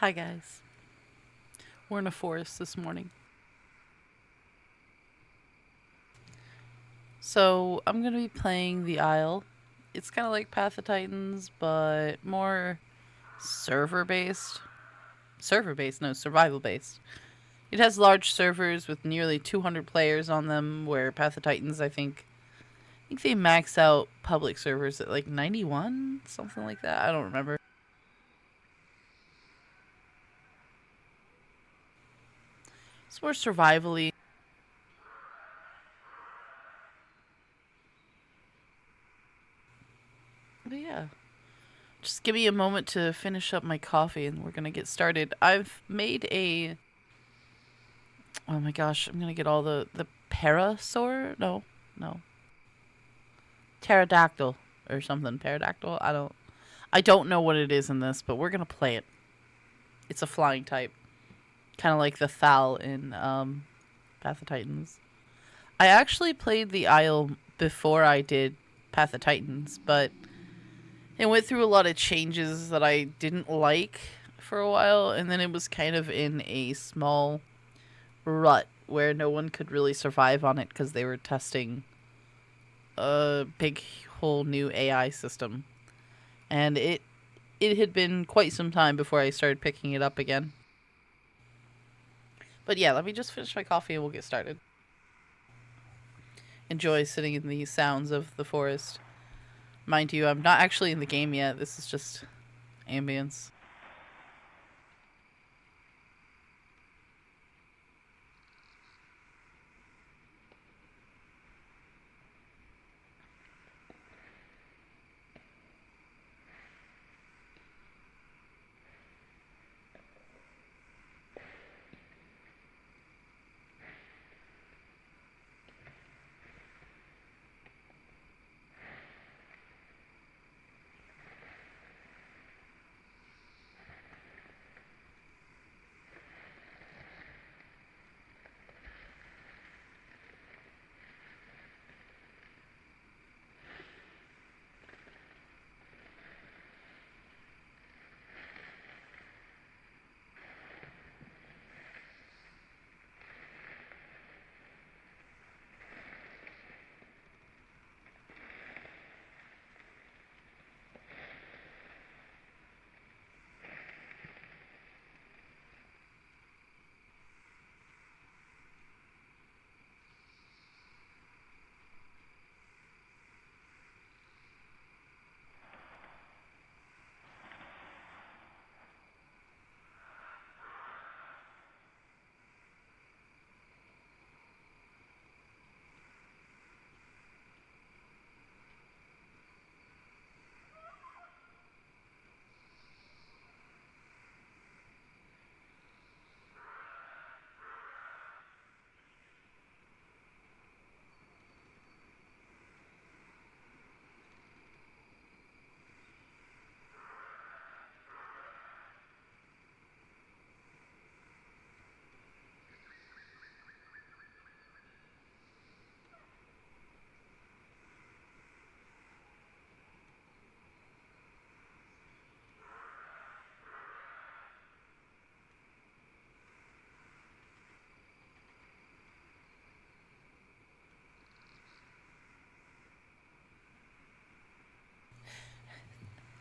Hi guys. We're in a forest this morning. So I'm going to be playing the Isle. It's kind of like Path of Titans, but more server based. No, survival based. It has large servers with nearly 200 players on them, where Path of Titans, I think they max out public servers at like 91, something like that. I don't remember. It's more survivally. But yeah. Just give me a moment to finish up my coffee and we're going to get started. I've made a... Oh my gosh, I'm going to get all the parasaur? No. Pterodactyl or something. Pterodactyl? I don't know what it is in this, but we're going to play it. It's a flying type. Kind of like the Thal in Path of Titans. I actually played the Isle before I did Path of Titans, but it went through a lot of changes that I didn't like for a while, and then it was kind of in a small rut where no one could really survive on it because they were testing a big whole new AI system. And it had been quite some time before I started picking it up again. But yeah, let me just finish my coffee and we'll get started. Enjoy sitting in the sounds of the forest. Mind you, I'm not actually in the game yet. This is just ambience.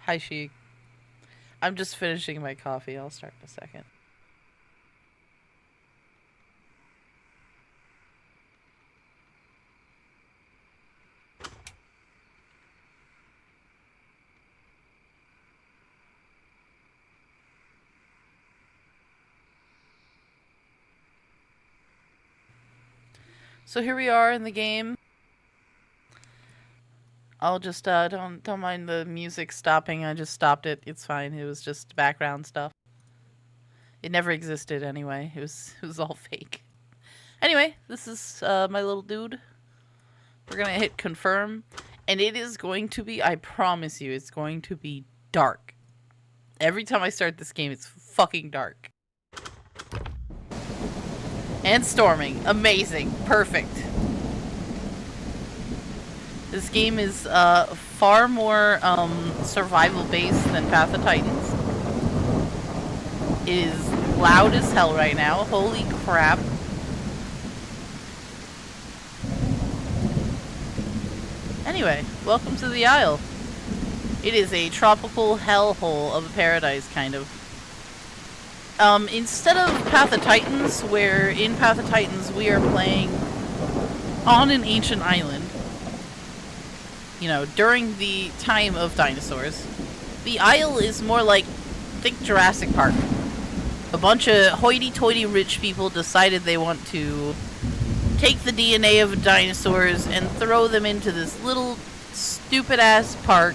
Hi, Sheik. I'm just finishing my coffee. I'll start in a second. So here we are in the game. I'll just don't mind the music stopping. I just stopped it. It's fine. It was just background stuff. It never existed anyway. It was all fake. Anyway, this is my little dude. We're gonna hit confirm, and it is going to be. I promise you, it's going to be dark. Every time I start this game, it's fucking dark. And storming. Amazing. Perfect. This game is far more survival based than Path of Titans. It is loud as hell right now. Holy crap. Anyway, welcome to the Isle. It is a tropical hellhole of a paradise, kind of. Instead of Path of Titans, where in Path of Titans we are playing on an ancient island, you know, during the time of dinosaurs, the Isle is more like, think Jurassic Park. A bunch of hoity-toity rich people decided they want to take the DNA of dinosaurs and throw them into this little stupid-ass park,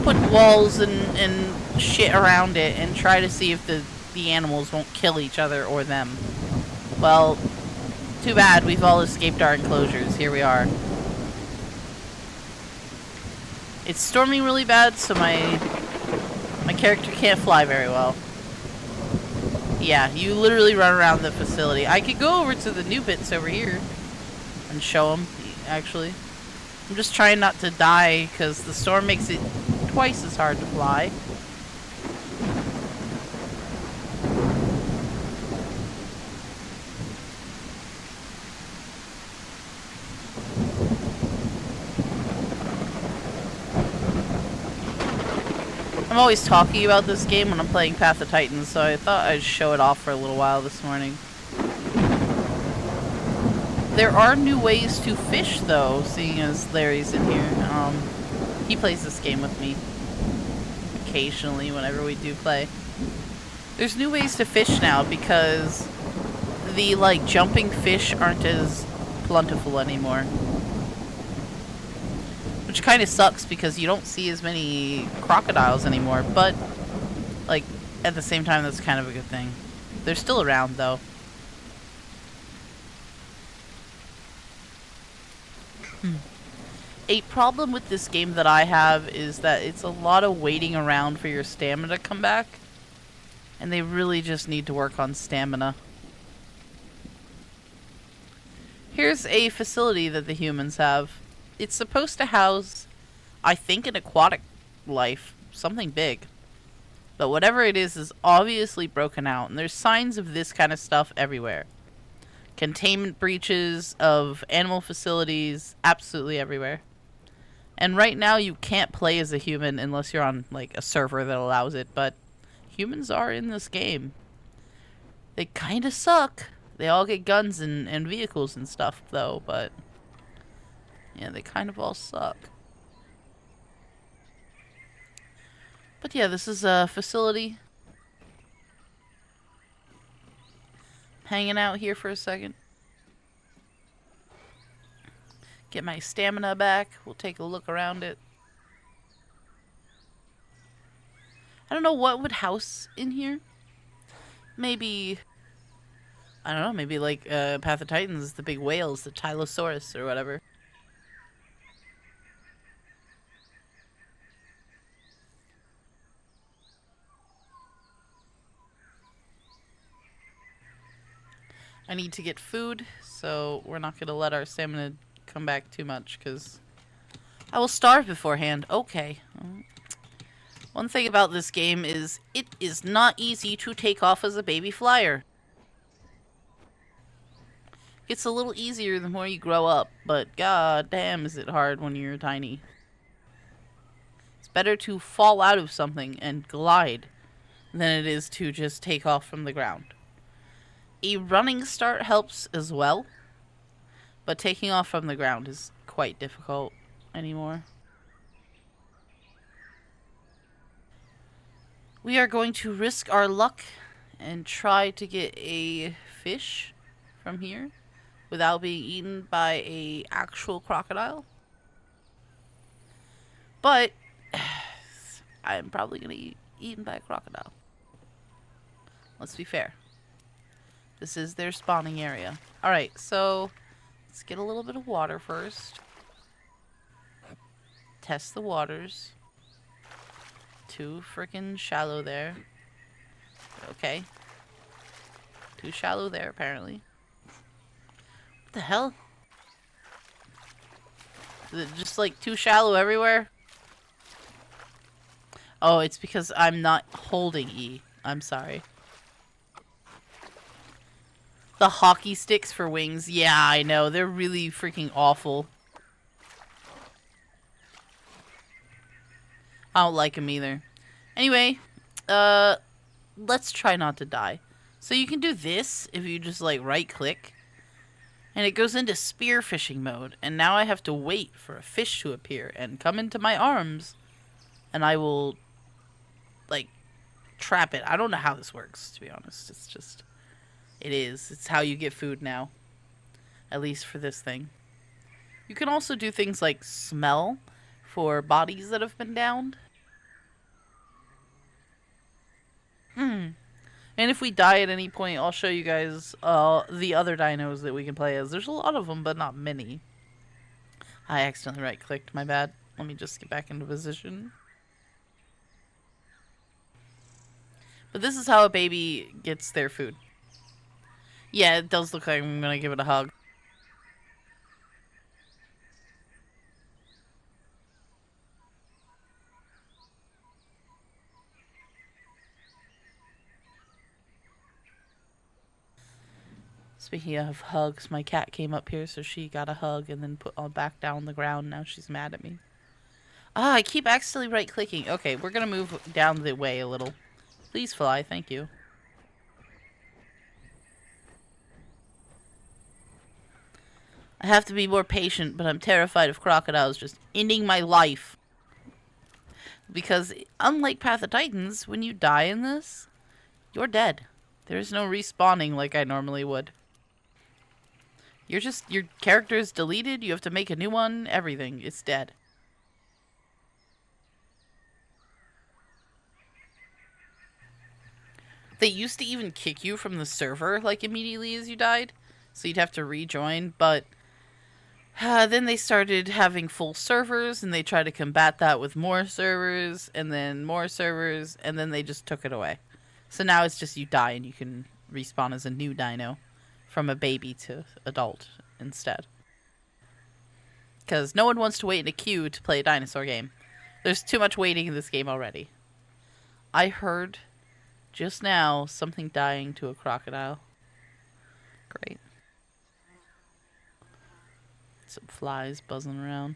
put walls and shit around it, and try to see if the animals won't kill each other or them. Well, too bad, we've all escaped our enclosures. Here we are. It's storming really bad, so my character can't fly very well. Yeah, you literally run around the facility. I could go over to the new bits over here and show them, actually. I'm just trying not to die because the storm makes it twice as hard to fly. I'm always talking about this game when I'm playing Path of Titans, so I thought I'd show it off for a little while this morning. There are new ways to fish, though, seeing as Larry's in here. He plays this game with me occasionally whenever we do play. There's new ways to fish now because the, like, jumping fish aren't as plentiful anymore. Which kind of sucks because you don't see as many crocodiles anymore, but, like, at the same time, that's kind of a good thing. They're still around, though. A problem with this game that I have is that it's a lot of waiting around for your stamina to come back, and they really just need to work on stamina. Here's a facility that the humans have. It's supposed to house, I think, an aquatic life. Something big. But whatever it is obviously broken out. And there's signs of this kind of stuff everywhere. Containment breaches of animal facilities absolutely everywhere. And right now you can't play as a human unless you're on, like, a server that allows it. But humans are in this game. They kind of suck. They all get guns and vehicles and stuff, though, but yeah, they kind of all suck. But yeah, this is a facility. Hanging out here for a second. Get my stamina back. We'll take a look around it. I don't know what would house in here. Maybe, I don't know, maybe like Path of Titans, the big whales, the Tylosaurus or whatever. I need to get food, so we're not going to let our stamina come back too much, because I will starve beforehand. Okay. One thing about this game is it is not easy to take off as a baby flyer. It's a little easier the more you grow up, but god damn is it hard when you're tiny. It's better to fall out of something and glide than it is to just take off from the ground. A running start helps as well, but taking off from the ground is quite difficult anymore. We are going to risk our luck and try to get a fish from here without being eaten by a actual crocodile. But I'm probably going to get eaten by a crocodile. Let's be fair. This is their spawning area. Alright, so let's get a little bit of water first. Test the waters. Too freaking shallow there. Okay. Too shallow there, apparently. What the hell? Is it just like too shallow everywhere? Oh, it's because I'm not holding E. I'm sorry. The hockey sticks for wings. Yeah, I know. They're really freaking awful. I don't like them either. Anyway, let's try not to die. So you can do this if you just like right click. And it goes into spearfishing mode. And now I have to wait for a fish to appear and come into my arms. And I will, like, trap it. I don't know how this works, to be honest. It's just, it is. It's how you get food now. At least for this thing. You can also do things like smell for bodies that have been downed. And if we die at any point, I'll show you guys the other dinos that we can play as. There's a lot of them, but not many. I accidentally right-clicked. My bad. Let me just get back into position. But this is how a baby gets their food. Yeah, it does look like I'm going to give it a hug. Speaking of hugs, my cat came up here, so she got a hug and then put back down on the ground. Now she's mad at me. Ah, I keep accidentally right-clicking. Okay, we're going to move down the way a little. Please fly, thank you. I have to be more patient, but I'm terrified of crocodiles just ending my life. Because, unlike Path of Titans, when you die in this, you're dead. There's no respawning like I normally would. You're just, your character is deleted, you have to make a new one, everything. It's dead. They used to even kick you from the server, like, immediately as you died. So you'd have to rejoin, but then they started having full servers, and they tried to combat that with more servers, and then more servers, and then they just took it away. So now it's just you die, and you can respawn as a new dino. From a baby to adult instead. Because no one wants to wait in a queue to play a dinosaur game. There's too much waiting in this game already. I heard just now something dying to a crocodile. Great. Some flies buzzing around.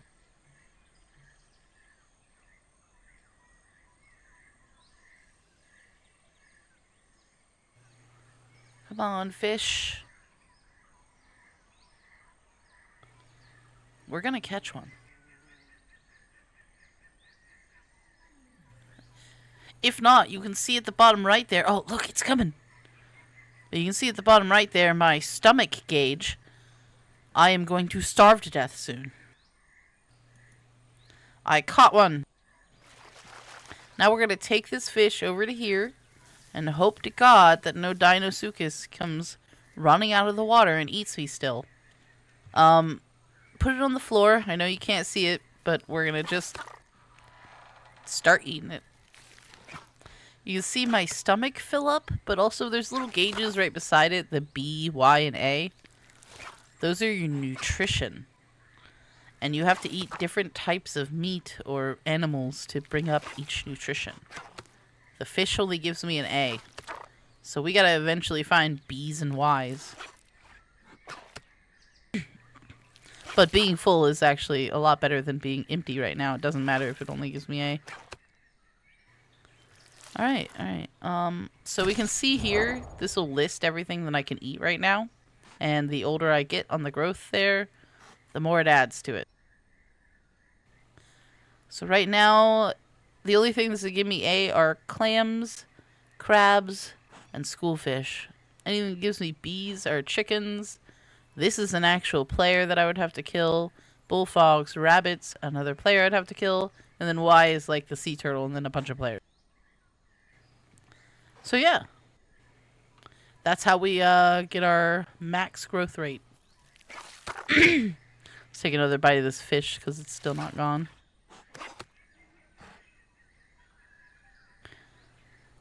Come on, fish. We're gonna catch one. If not, you can see at the bottom right there. Oh, look, it's coming. You can see at the bottom right there my stomach gauge. I am going to starve to death soon. I caught one. Now we're going to take this fish over to here and hope to God that no Dinosuchus comes running out of the water and eats me still. Put it on the floor. I know you can't see it, but we're going to just start eating it. You can see my stomach fill up, but also there's little gauges right beside it, the B, Y, and A. Those are your nutrition. And you have to eat different types of meat or animals to bring up each nutrition. The fish only gives me an A. So we gotta eventually find B's and Y's. But being full is actually a lot better than being empty right now. It doesn't matter if it only gives me A. Alright, alright. So we can see here, this will list everything that I can eat right now. And the older I get on the growth there, the more it adds to it. So right now, the only things that give me A are clams, crabs, and schoolfish. Anything that gives me B's are chickens. This is an actual player that I would have to kill. Bullfrogs, rabbits, another player I'd have to kill. And then Y is like the sea turtle and then a bunch of players. So yeah. That's how we get our max growth rate. Let's take another bite of this fish because it's still not gone.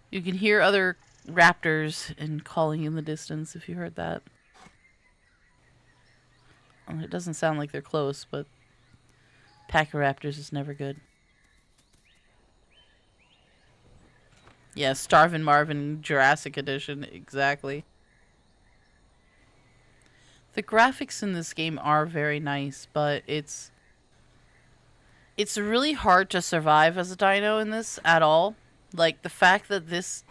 You can hear other raptors and calling in the distance if you heard that. It doesn't sound like they're close, but pack of raptors is never good. Yeah, Starvin' Marvin Jurassic Edition, exactly. The graphics in this game are very nice, but it's really hard to survive as a dino in this at all. Like the fact that this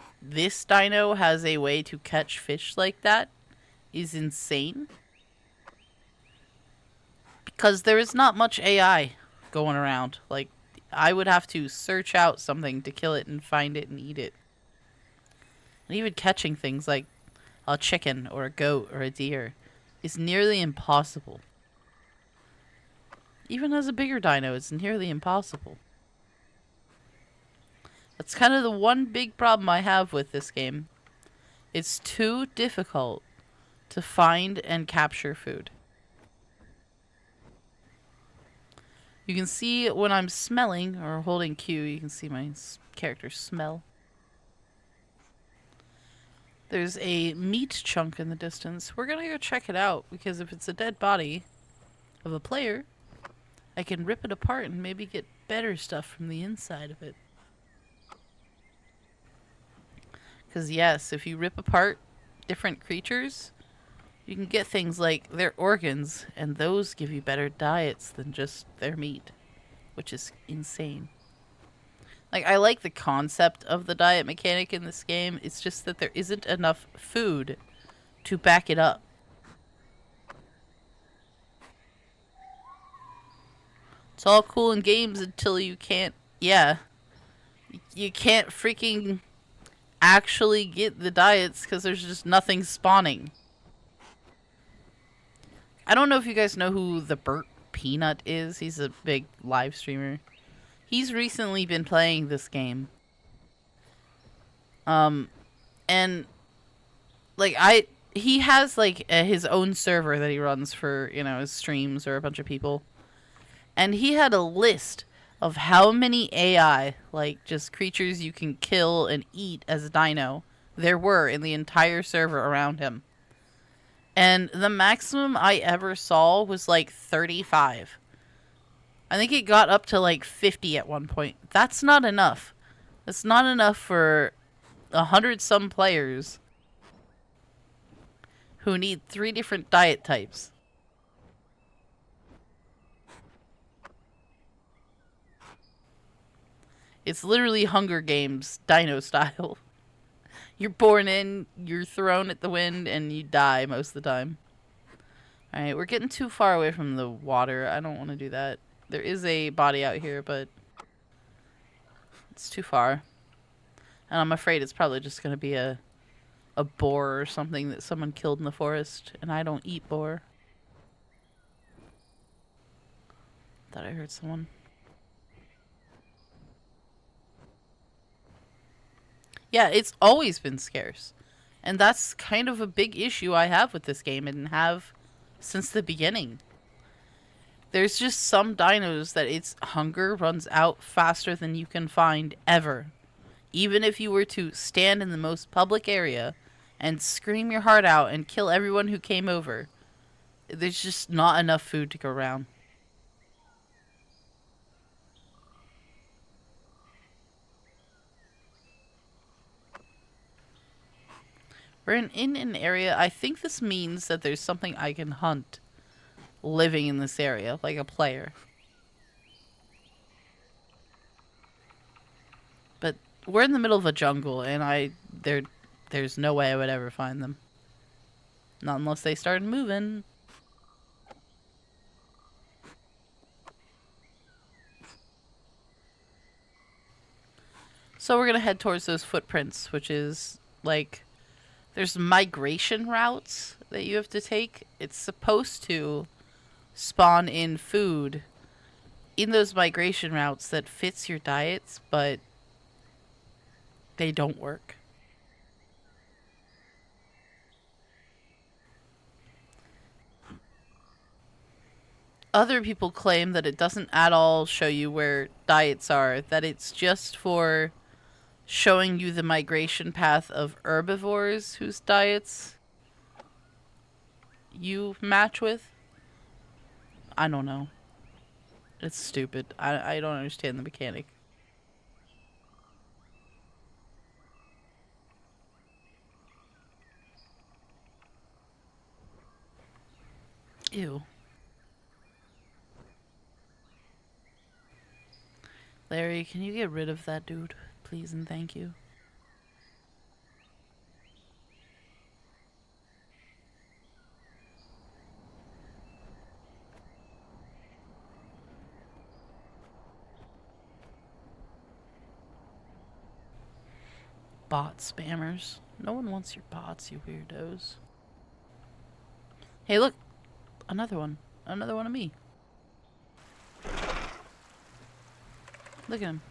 dino has a way to catch fish like that is insane because there is not much AI going around. Like I would have to search out something to kill it and find it and eat it. And even catching things like a chicken or a goat or a deer is nearly impossible. Even as a bigger dino, it's nearly impossible. That's kind of the one big problem I have with this game. It's too difficult to find and capture food. You can see when I'm smelling or holding Q, you can see my character smell. There's a meat chunk in the distance. We're gonna go check it out because if it's a dead body of a player, I can rip it apart and maybe get better stuff from the inside of it. Because yes, if you rip apart different creatures, you can get things like their organs, and those give you better diets than just their meat, which is insane. Like, I like the concept of the diet mechanic in this game. It's just that there isn't enough food to back it up. It's all cool in games until you can't, yeah, you can't freaking actually get the diets because there's just nothing spawning. I don't know if you guys know who the Burt Peanut is. He's a big live streamer. He's recently been playing this game. And like he has like his own server that he runs for, you know, his streams or a bunch of people. And he had a list of how many AI, like just creatures you can kill and eat as a dino, there were in the entire server around him. And the maximum I ever saw was like 35. I think it got up to like 50 at one point. That's not enough. That's not enough for 100 some players who need 3 different diet types. It's literally Hunger Games dino style. You're born in, you're thrown at the wind, and you die most of the time. Alright, we're getting too far away from the water. I don't want to do that. There is a body out here, but it's too far. And I'm afraid it's probably just going to be a boar or something that someone killed in the forest. And I don't eat boar. Thought I heard someone. Yeah, it's always been scarce. And that's kind of a big issue I have with this game and have since the beginning. There's just some dinos that its hunger runs out faster than you can find ever. Even if you were to stand in the most public area and scream your heart out and kill everyone who came over, there's just not enough food to go around. We're in an area, I think this means that there's something I can hunt living in this area, like a player. But we're in the middle of a jungle, and there's no way I would ever find them. Not unless they started moving. So we're gonna head towards those footprints, which is like there's migration routes that you have to take. It's supposed to spawn in food in those migration routes that fits your diets, but they don't work. Other people claim that it doesn't at all show you where diets are, that it's just for showing you the migration path of herbivores whose diets you match with. I don't know. It's stupid. I don't understand the mechanic. Ew. Larry, can you get rid of that dude? Please and thank you. Bot spammers. No one wants your bots, you weirdos. Hey, look! Another one. Another one of me. Look at him.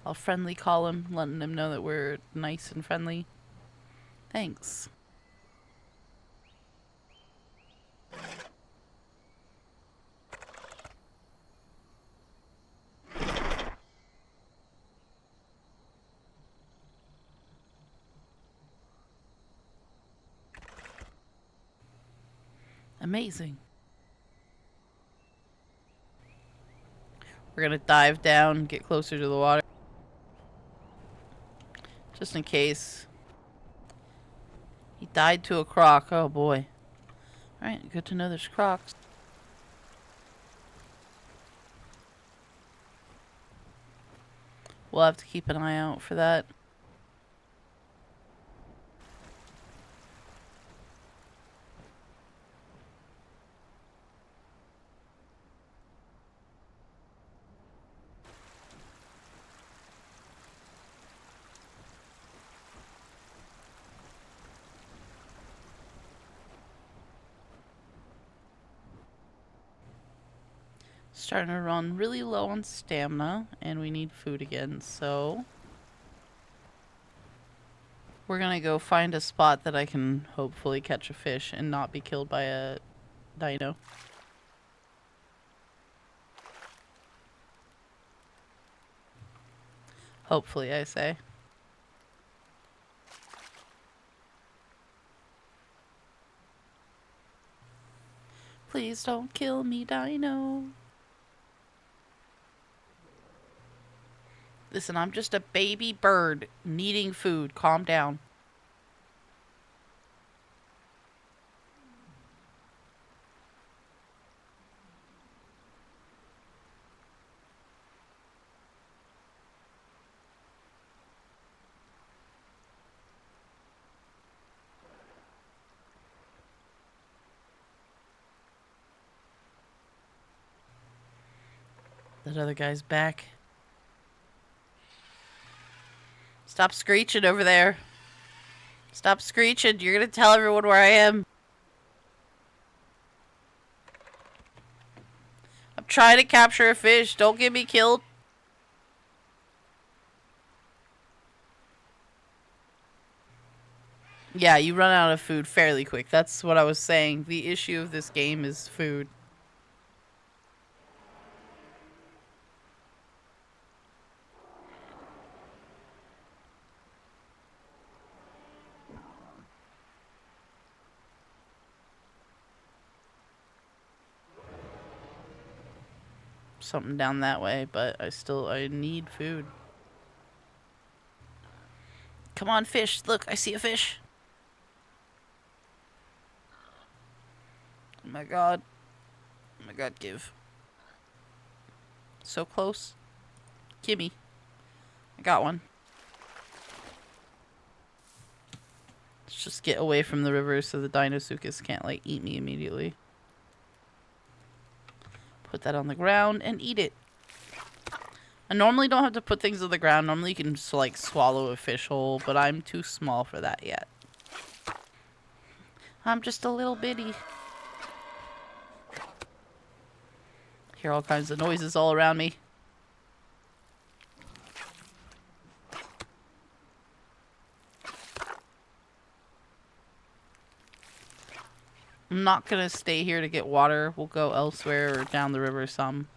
I'll friendly call him, letting him know that we're nice and friendly. Thanks. Amazing. We're gonna dive down, get closer to the water. Just in case. He died to a croc. Oh boy. Alright, good to know there's crocs. We'll have to keep an eye out for that. Starting to run really low on stamina, and we need food again, so we're gonna go find a spot that I can hopefully catch a fish and not be killed by a dino. Hopefully, I say. Please don't kill me, dino. Listen, I'm just a baby bird needing food. Calm down. That other guy's back. Stop screeching over there. Stop screeching. You're gonna tell everyone where I am. I'm trying to capture a fish. Don't get me killed. Yeah, you run out of food fairly quick. That's what I was saying. The issue of this game is food. Something down that way, but I need food. Come on, fish. Look, I see a fish. Oh my god. Oh my god, give. So close. Gimme. I got one. Let's just get away from the river so the Dinosuchus can't, like, eat me immediately. Put that on the ground and eat it. I normally don't have to put things on the ground. Normally you can just, like, swallow a fish whole, but I'm too small for that yet. I'm just a little bitty. Hear all kinds of noises all around me. I'm not gonna stay here to get water. We'll go elsewhere or down the river some.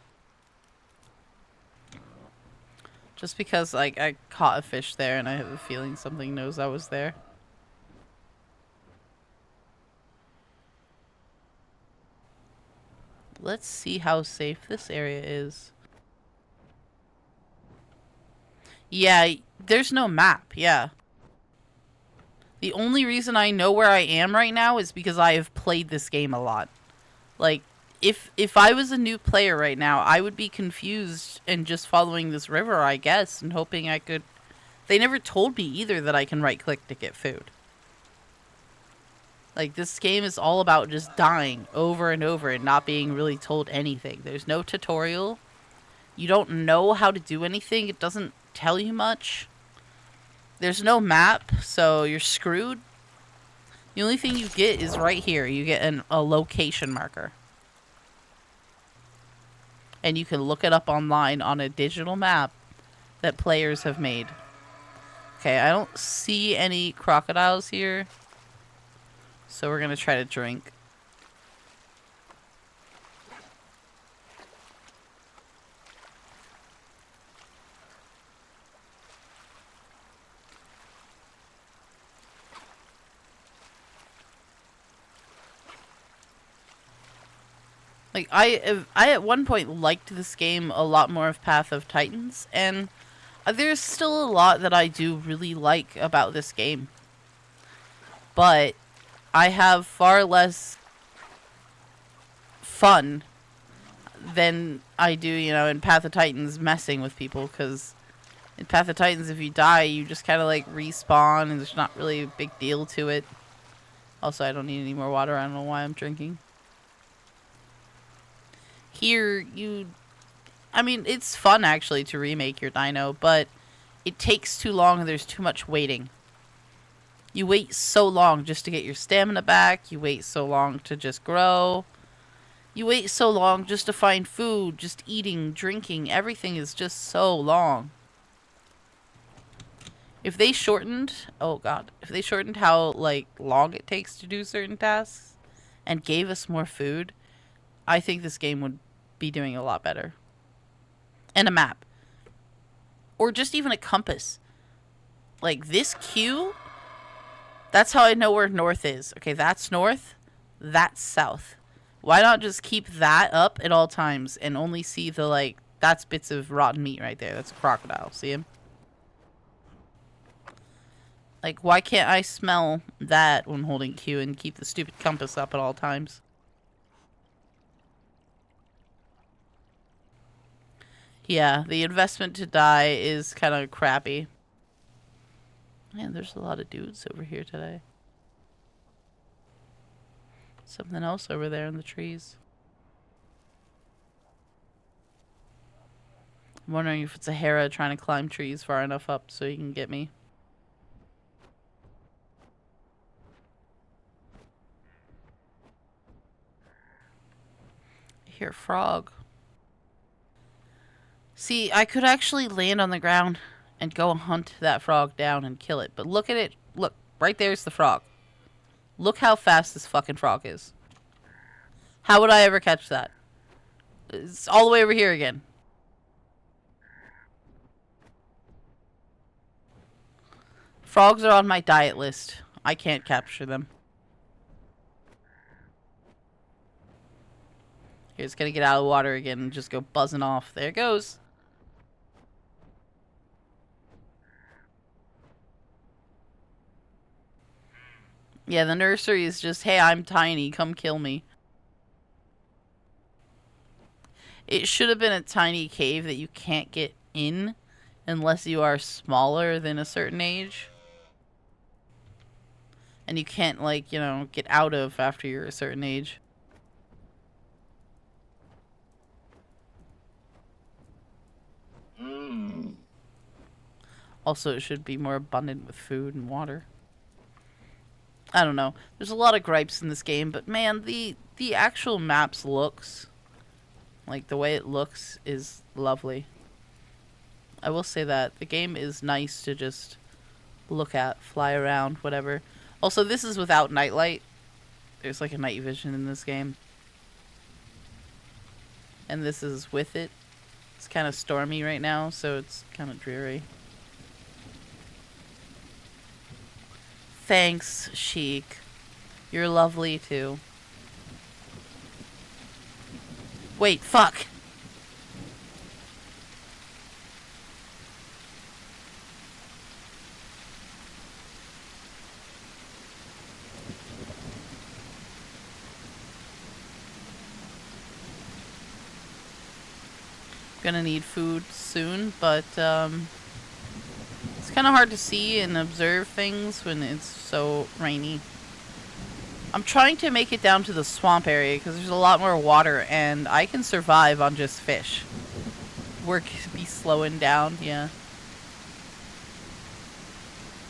Just because, like, I caught a fish there and I have a feeling something knows I was there. Let's see how safe this area is. Yeah, there's no map, yeah. The only reason I know where I am right now is because I have played this game a lot. Like, if I was a new player right now, I would be confused and just following this river, I guess, and hoping I could... They never told me either that I can right-click to get food. Like, this game is all about just dying over and over and not being really told anything. There's no tutorial. You don't know how to do anything. It doesn't tell you much. There's no map, so you're screwed. The only thing you get is right here. You get a location marker. And you can look it up online on a digital map that players have made. Okay, I don't see any crocodiles here. So we're going to try to drink. Like, I at one point liked this game a lot more of Path of Titans, and there's still a lot that I do really like about this game. But I have far less fun than I do, you know, in Path of Titans messing with people, because in Path of Titans, if you die, you just kind of, like, respawn, and there's not really a big deal to it. Also, I don't need any more water. I don't know why I'm drinking. Here, I mean, it's fun, actually, to remake your dino, but it takes too long and there's too much waiting. You wait so long just to get your stamina back. You wait so long to just grow. You wait so long just to find food, just eating, drinking. Everything is just so long. If they shortened... Oh, God. If they shortened how, like, long it takes to do certain tasks and gave us more food, I think this game would be doing a lot better. And a map. Or just even a compass. Like, this Q, that's how I know where north is. Okay, that's north. That's south. Why not just keep that up at all times and only see the, like, that's bits of rotten meat right there. That's a crocodile. See him? Like, why can't I smell that when holding Q and keep the stupid compass up at all times? Yeah, the investment to die is kind of crappy. Man, there's a lot of dudes over here today. Something else over there in the trees. I'm wondering if it's a Hera trying to climb trees far enough up so he can get me. I hear a frog. See, I could actually land on the ground and go hunt that frog down and kill it. But look at it. Look, right there's the frog. Look how fast this fucking frog is. How would I ever catch that? It's all the way over here again. Frogs are on my diet list. I can't capture them. Here, it's gonna get out of the water again and just go buzzing off. There it goes. Yeah, the nursery is just, hey, I'm tiny, come kill me. It should have been a tiny cave that you can't get in unless you are smaller than a certain age. And you can't, like, you know, get out of after you're a certain age. Also, it should be more abundant with food and water. I don't know. There's a lot of gripes in this game, but man, the actual map's looks, like the way it looks, is lovely. I will say that. The game is nice to just look at, fly around, whatever. Also, this is without nightlight. There's like a night vision in this game. And this is with it. It's kind of stormy right now, so it's kind of dreary. Thanks, Sheik. You're lovely, too. Wait, fuck! Gonna need food soon, but it's kind of hard to see and observe things when it's so rainy. I'm trying to make it down to the swamp area because there's a lot more water and I can survive on just fish. Work be slowing down, yeah.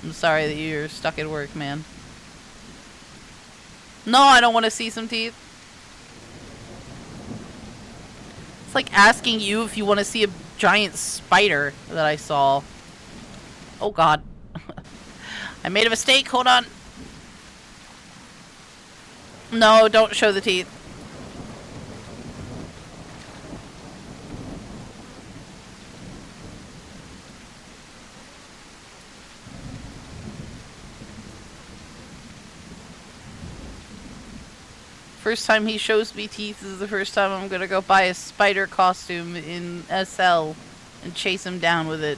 I'm sorry that you're stuck at work, man. No, I don't want to see some teeth. It's like asking you if you want to see a giant spider that I saw. Oh god. I made a mistake, hold on. No, don't show the teeth. First time he shows me teeth is the first time I'm gonna go buy a spider costume in SL and chase him down with it.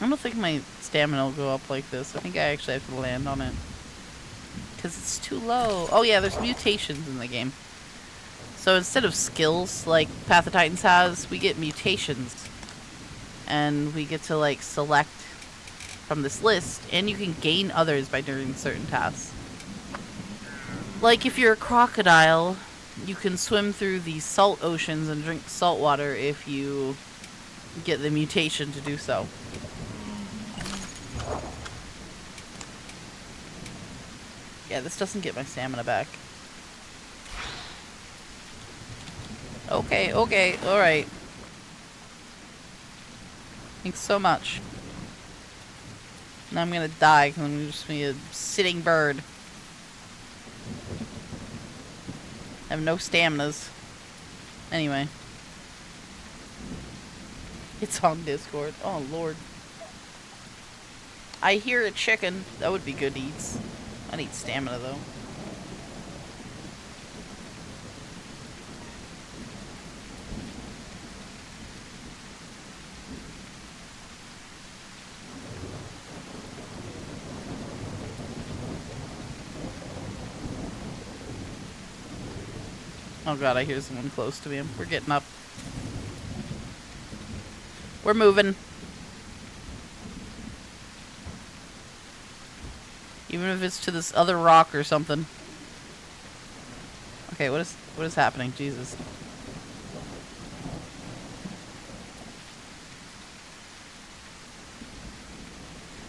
I don't think my stamina will go up like this. I think I actually have to land on it. Because it's too low. Oh yeah, there's mutations in the game. So instead of skills like Path of Titans has, we get mutations. And we get to like select from this list, and you can gain others by doing certain tasks. Like if you're a crocodile, you can swim through the salt oceans and drink salt water if you get the mutation to do so. Yeah, this doesn't get my stamina back. Okay, alright. Thanks so much. Now I'm gonna die because I'm just be a sitting bird. I have no staminas. Anyway. It's on Discord. Oh, Lord. I hear a chicken. That would be good eats. I need stamina, though. Oh god, I hear someone close to me. We're getting up. We're moving. Even if it's to this other rock or something. Okay, what is happening? Jesus.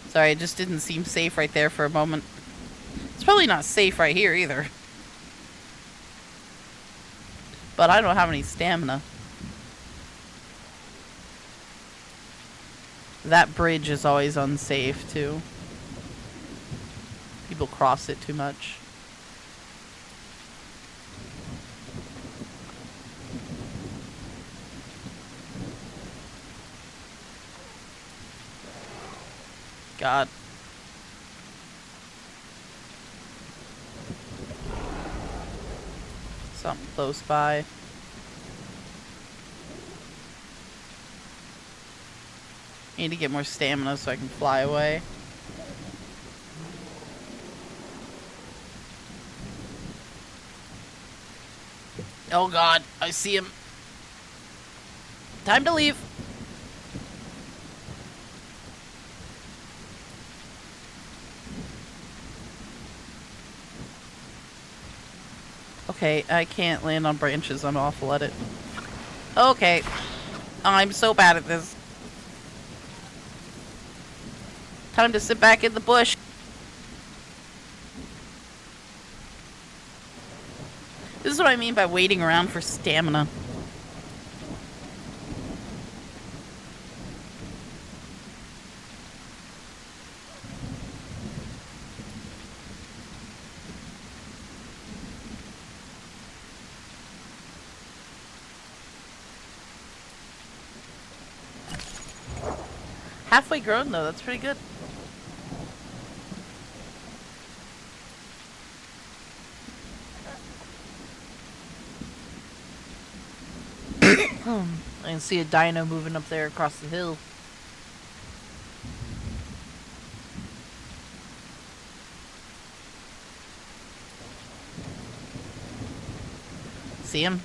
Sorry, it just didn't seem safe right there for a moment. It's probably not safe right here either. But I don't have any stamina. That bridge is always unsafe, too. People cross it too much. God. Something close by. I need to get more stamina so I can fly away. Oh god, I see him. Time to leave. Okay, I can't land on branches. I'm awful at it. Okay. I'm so bad at this. Time to sit back in the bush. This is what I mean by waiting around for stamina. Halfway grown though, that's pretty good. I can see a dino moving up there across the hill. See him?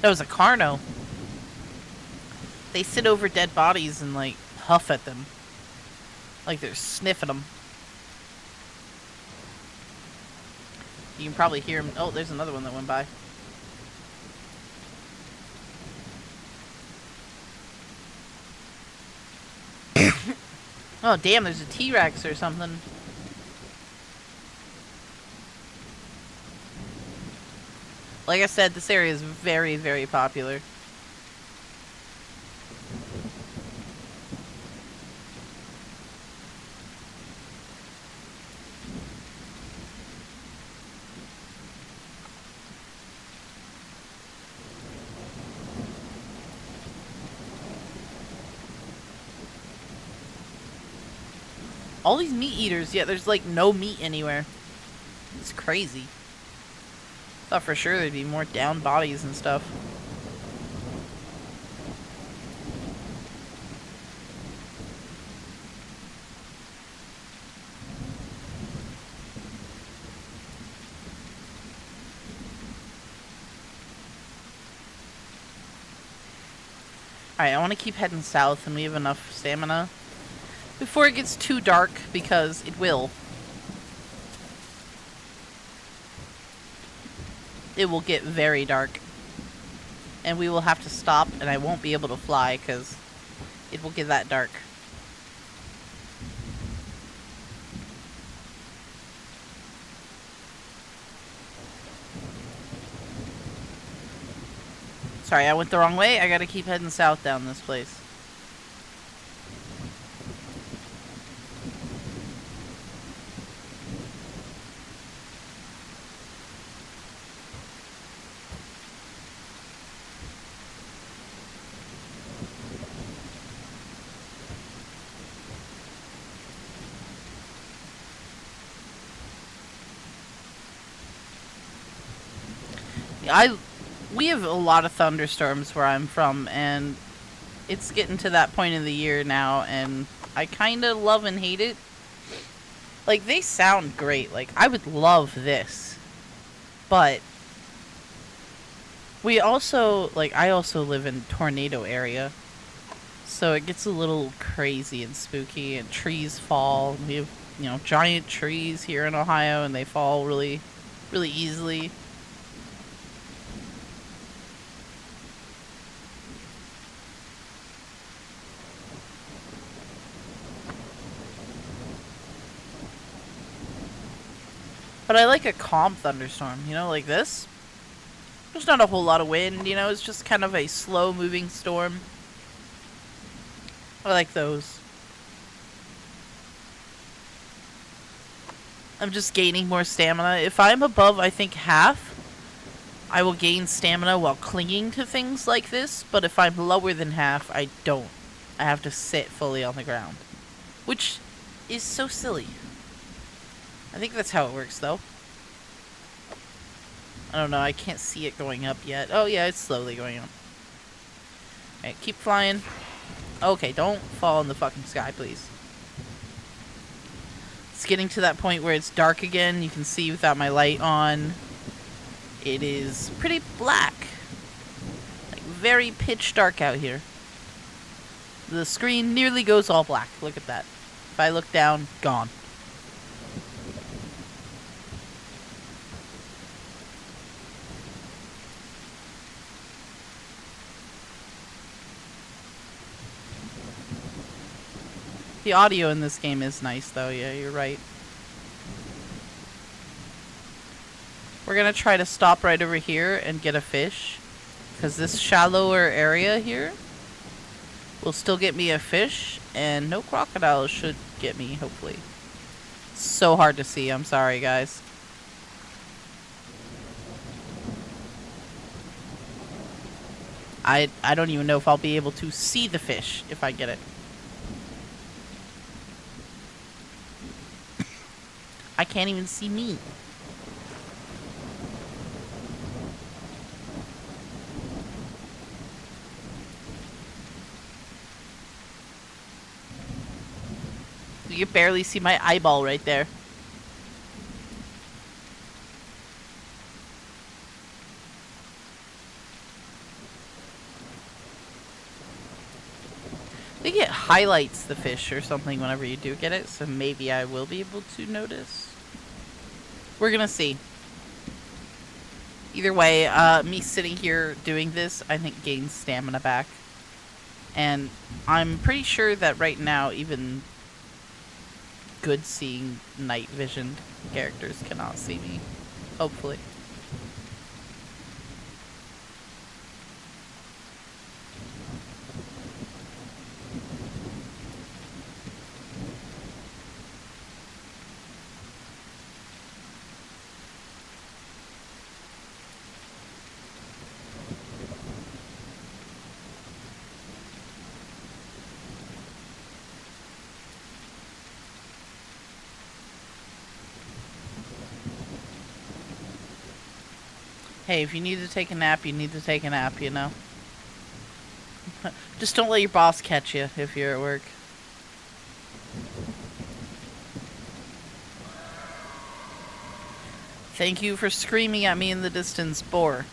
That was a Carno. They sit over dead bodies and, like, huff at them. Like they're sniffing them. You can probably hear him. Oh, there's another one that went by. Oh, damn, there's a T-Rex or something. Like I said, this area is very, very popular. All these meat eaters, yet there's like no meat anywhere. It's crazy. Thought for sure there'd be more down bodies and stuff. Alright, I want to keep heading south and we have enough stamina before it gets too dark, because it will. It will get very dark. And we will have to stop, and I won't be able to fly because it will get that dark. Sorry, I went the wrong way. I gotta keep heading south down this place. We have a lot of thunderstorms where I'm from, and it's getting to that point in the year now, and I kind of love and hate it. Like, they sound great. Like, I would love this. But we also, like, I also live in tornado area. So it gets a little crazy and spooky, and trees fall. We have, you know, giant trees here in Ohio, and they fall really, really easily. But I like a calm thunderstorm, you know, like this. There's not a whole lot of wind, you know, it's just kind of a slow-moving storm. I like those. I'm just gaining more stamina. If I'm above, I think, half, I will gain stamina while clinging to things like this. But if I'm lower than half, I don't. I have to sit fully on the ground. Which is so silly. I think that's how it works, though. I don't know, I can't see it going up yet. Oh, yeah, it's slowly going up. Alright, keep flying. Okay, don't fall in the fucking sky, please. It's getting to that point where it's dark again. You can see without my light on. It is pretty black. Like, very pitch dark out here. The screen nearly goes all black. Look at that. If I look down, gone. The audio in this game is nice, though. Yeah, you're right. We're gonna try to stop right over here and get a fish, because this shallower area here will still get me a fish, and no crocodiles should get me, hopefully. It's so hard to see. I'm sorry, guys. I don't even know if I'll be able to see the fish if I get it. I can't even see me. You can barely see my eyeball right there. highlights the fish or something whenever you do get it, so maybe I will be able to notice. We're gonna see. Either way, me sitting here doing this, I think gains stamina back. And I'm pretty sure that right now, even good seeing night visioned characters cannot see me. Hopefully. Hey, if you need to take a nap, you need to take a nap, you know? Just don't let your boss catch you if you're at work. Thank you for screaming at me in the distance, boar.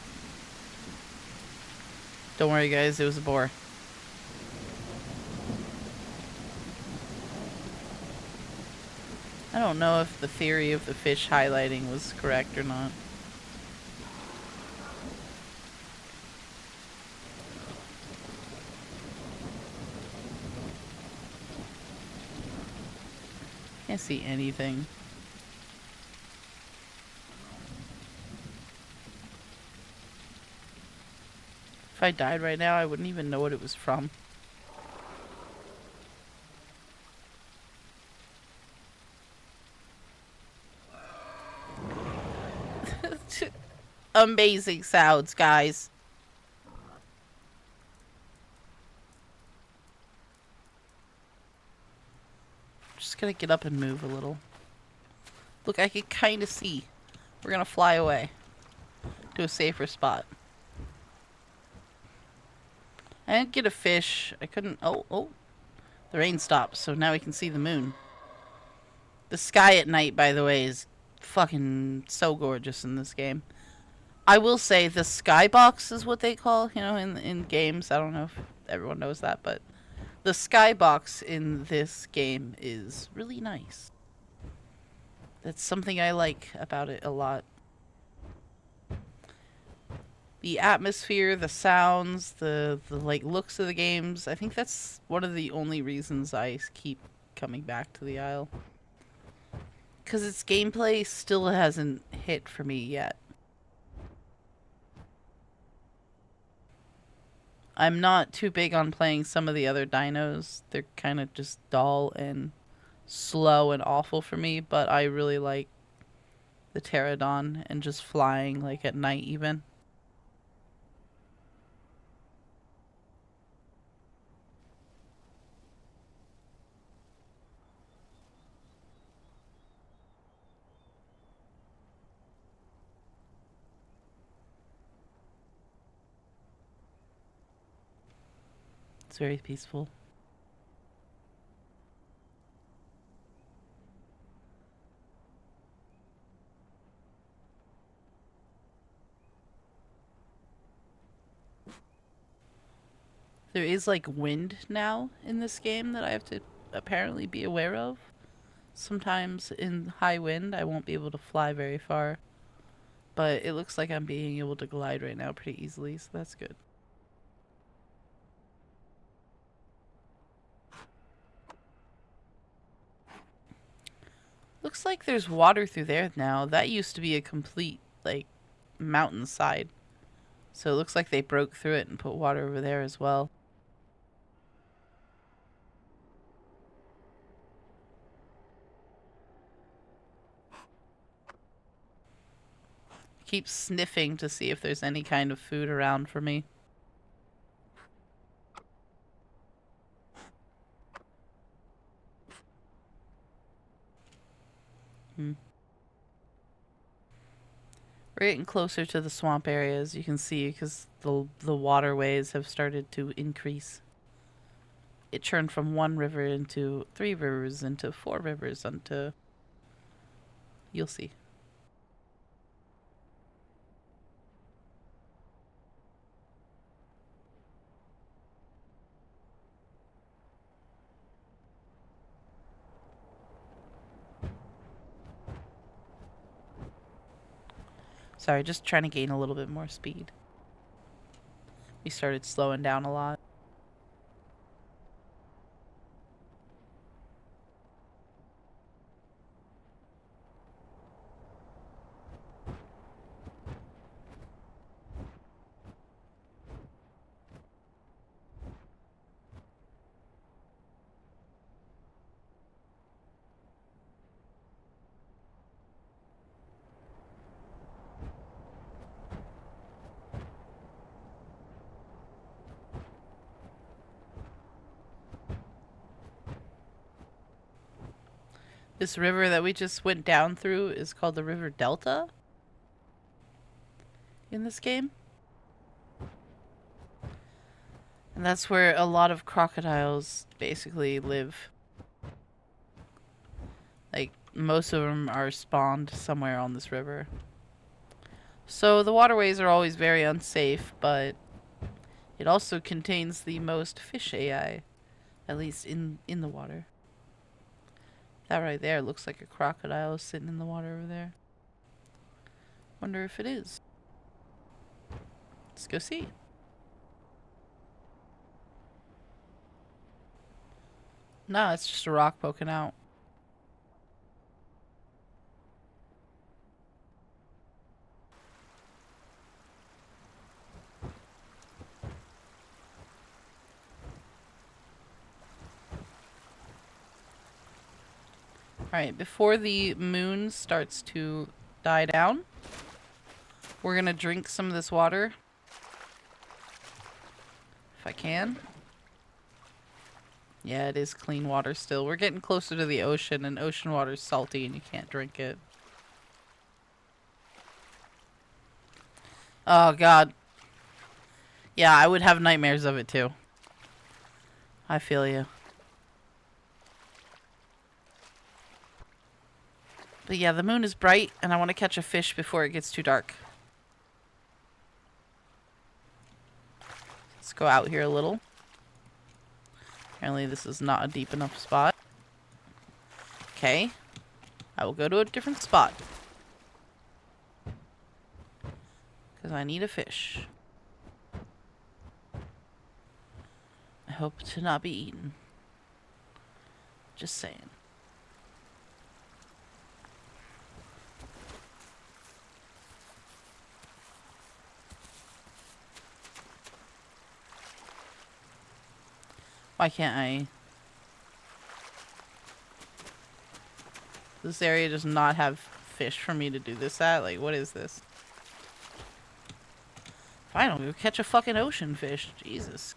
Don't worry, guys, it was a boar. I don't know if the theory of the fish highlighting was correct or not. Can't see anything. If I died right now, I wouldn't even know what it was from. Amazing sounds, guys. Just gonna get up and move a little. Look, I can kind of see. We're gonna fly away to a safer spot. I didn't get a fish. I couldn't. Oh. The rain stopped, so now we can see the moon. The sky at night, by the way, is fucking so gorgeous in this game. I will say the skybox is what they call, you know, in games. I don't know if everyone knows that, but the skybox in this game is really nice. That's something I like about it a lot. The atmosphere, the sounds, the like looks of the games. I think that's one of the only reasons I keep coming back to the Isle. Because its gameplay still hasn't hit for me yet. I'm not too big on playing some of the other dinos. They're kind of just dull and slow and awful for me, but I really like the pterodon and just flying like at night even. It's very peaceful. There is like wind now in this game that I have to apparently be aware of. Sometimes in high wind I won't be able to fly very far. But it looks like I'm being able to glide right now pretty easily, so that's good. Looks like there's water through there now. That used to be a complete, like, mountainside. So it looks like they broke through it and put water over there as well. Keep sniffing to see if there's any kind of food around for me. We're getting closer to the swamp area, as you can see, because the waterways have started to increase. It turned from 1 river into 3 rivers into 4 rivers into... You'll see. Sorry, just trying to gain a little bit more speed. We started slowing down a lot. This river that we just went down through is called the River Delta in this game. And that's where a lot of crocodiles basically live. Like, most of them are spawned somewhere on this river. So the waterways are always very unsafe, but it also contains the most fish AI, at least in the water. That right there looks like a crocodile sitting in the water over there. Wonder if it is. Let's go see. No, it's just a rock poking out. Alright, before the moon starts to die down, we're gonna drink some of this water. If I can. Yeah, it is clean water still. We're getting closer to the ocean, and ocean water is salty and you can't drink it. Oh, God. Yeah, I would have nightmares of it, too. I feel you. But yeah, the moon is bright, and I want to catch a fish before it gets too dark. Let's go out here a little. Apparently this is not a deep enough spot. Okay. I will go to a different spot. Because I need a fish. I hope to not be eaten. Just saying. Why can't I? This area does not have fish for me to do this at. Like, what is this? Fine, I'll go catch a fucking ocean fish. Jesus.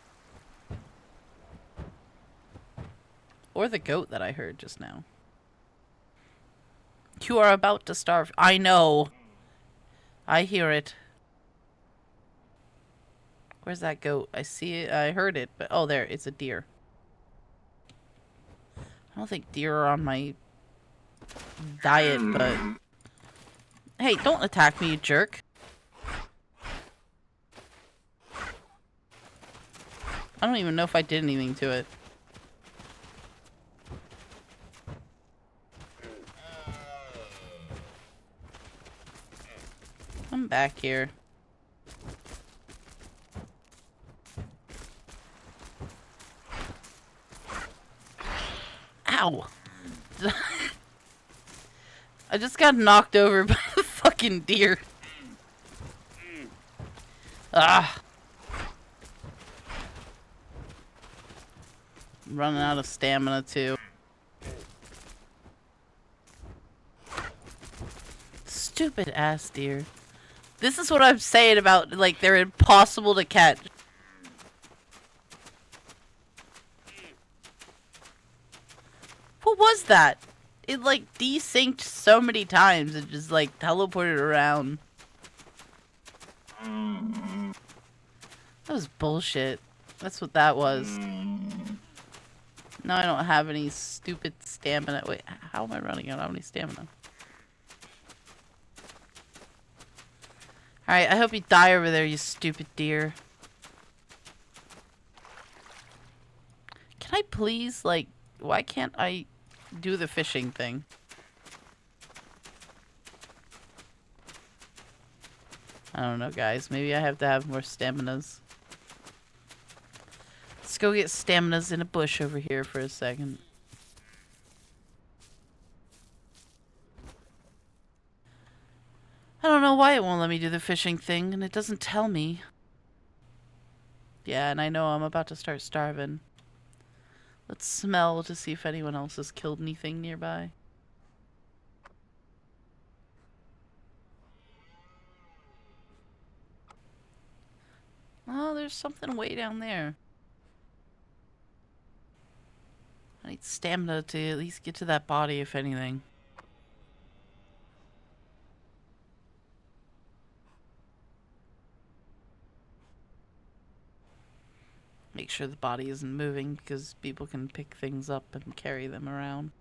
Or the goat that I heard just now. You are about to starve. I know. I hear it. Where's that goat? I see it. I heard it, but oh, there. It's a deer. I don't think deer are on my diet, but... Hey, don't attack me, you jerk. I don't even know if I did anything to it. I'm back here. Ow! I just got knocked over by a fucking deer. Ah! I'm running out of stamina too. Stupid ass deer. This is what I'm saying about, like, they're impossible to catch. What was that? It, like, desynced so many times. It just, like, teleported around. That was bullshit. That's what that was. Now I don't have any stupid stamina. Wait, how am I running out? I don't have any stamina. Alright, I hope you die over there, you stupid deer. Can I please, like, why can't I do the fishing thing? I don't know, guys. Maybe I have to have more staminas. Let's go get staminas in a bush over here for a second. I don't know why it won't let me do the fishing thing, and it doesn't tell me. Yeah, and I know I'm about to start starving. Let's smell to see if anyone else has killed anything nearby. Oh, there's something way down there. I need stamina to at least get to that body, if anything. Make sure the body isn't moving because people can pick things up and carry them around.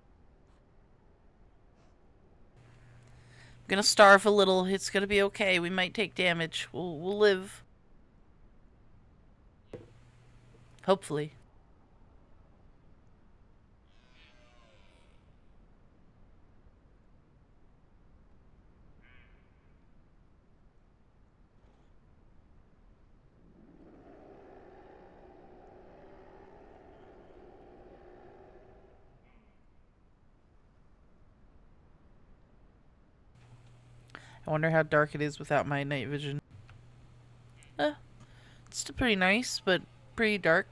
I'm gonna starve a little. It's gonna be okay. We might take damage. We'll live. Hopefully. I wonder how dark it is without my night vision. It's still pretty nice, but pretty dark.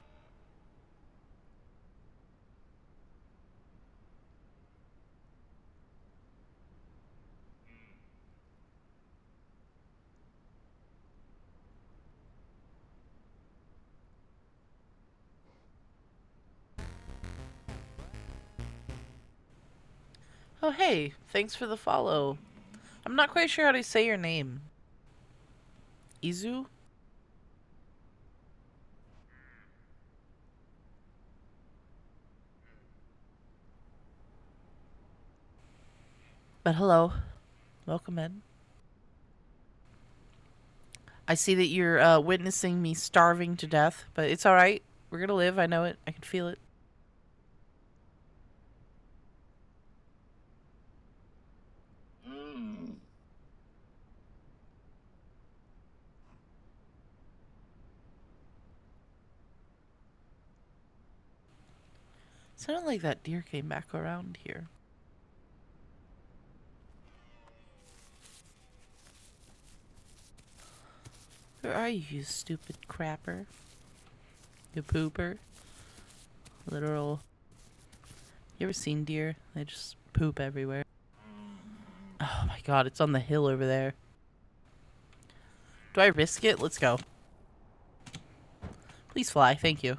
Oh, hey. Thanks for the follow. I'm not quite sure how to say your name. Izu? But hello. Welcome in. I see that you're witnessing me starving to death, but it's alright. We're gonna live. I know it. I can feel it. Sounded like that deer came back around here. Where are you, you stupid crapper? You pooper? Literal. You ever seen deer? They just poop everywhere. Oh my god, it's on the hill over there. Do I risk it? Let's go. Please fly, thank you.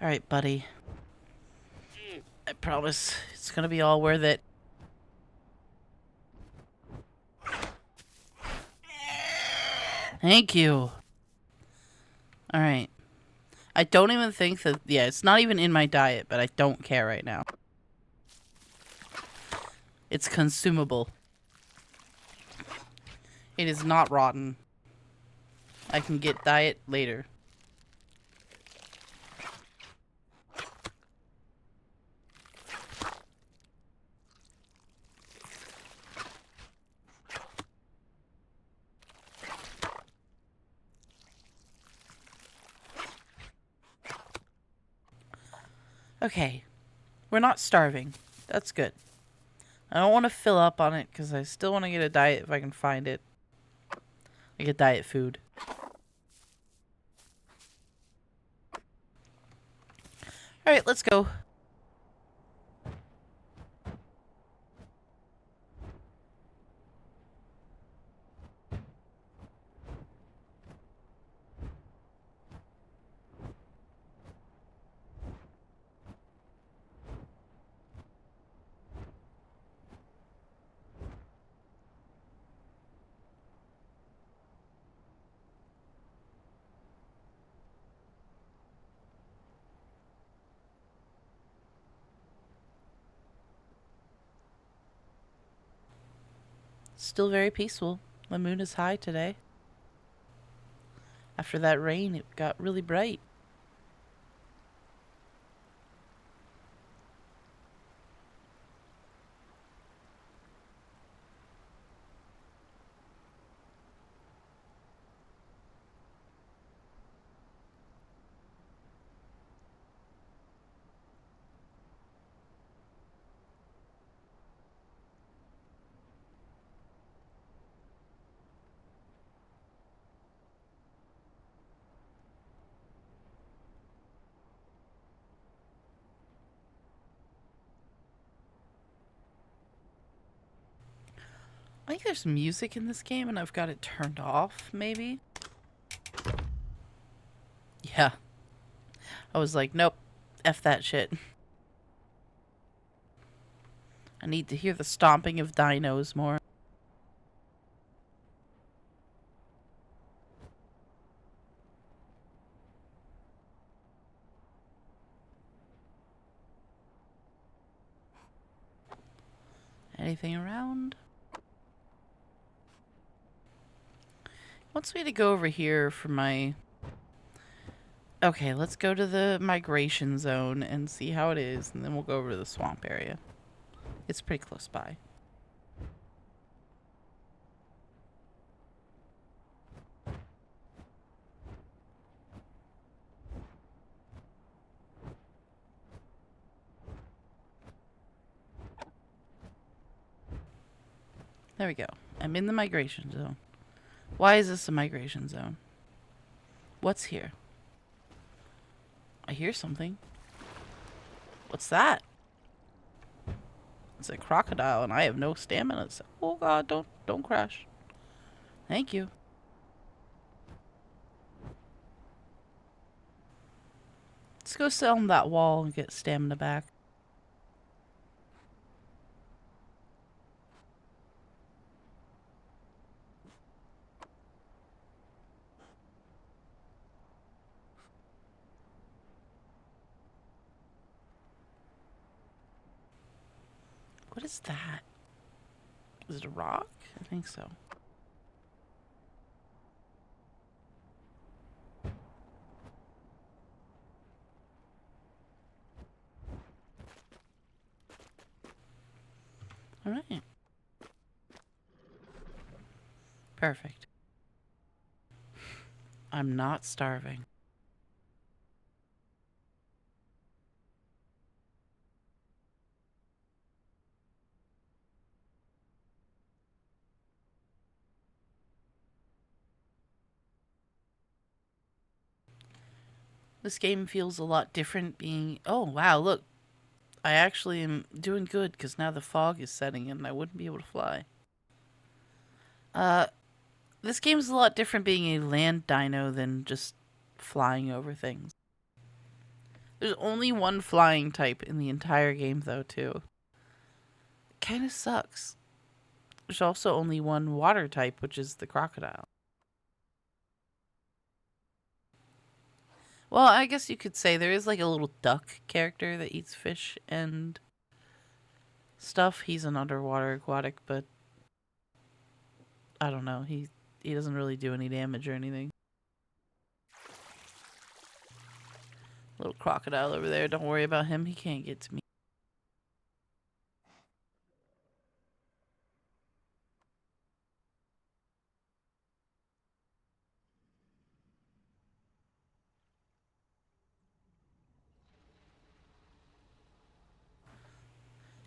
Alright, buddy. I promise it's gonna be all worth it. Thank you. Alright. I don't even think that... Yeah, it's not even in my diet, but I don't care right now. It's consumable. It is not rotten. I can get diet later. Okay. We're not starving. That's good. I don't want to fill up on it because I still want to get a diet if I can find it. Like a diet food. Alright, let's go. Still very peaceful. The moon is high today. After that rain, it got really bright. I think there's music in this game and I've got it turned off, maybe? Yeah. I was like, nope, F that shit. I need to hear the stomping of dinos more. Anything around? Wants me to go over here for my... Okay, let's go to the migration zone and see how it is, and then we'll go over to the swamp area. It's pretty close by. There we go. I'm in the migration zone. Why is this a migration zone? What's here? I hear something. What's that? It's a crocodile and I have no stamina. Oh god, don't crash. Thank you. Let's go sit on that wall and get stamina back. What is that? Is it a rock? I think so. Alright. Perfect. I'm not starving. This game feels a lot different being... Oh, wow, look. I actually am doing good because now the fog is setting in and I wouldn't be able to fly. This game's a lot different being a land dino than just flying over things. There's only one flying type in the entire game, though, too. It kind of sucks. There's also only one water type, which is the crocodile. Well, I guess you could say there is like a little duck character that eats fish and stuff. He's an underwater aquatic, but I don't know. He doesn't really do any damage or anything. Little crocodile over there. Don't worry about him. He can't get to me.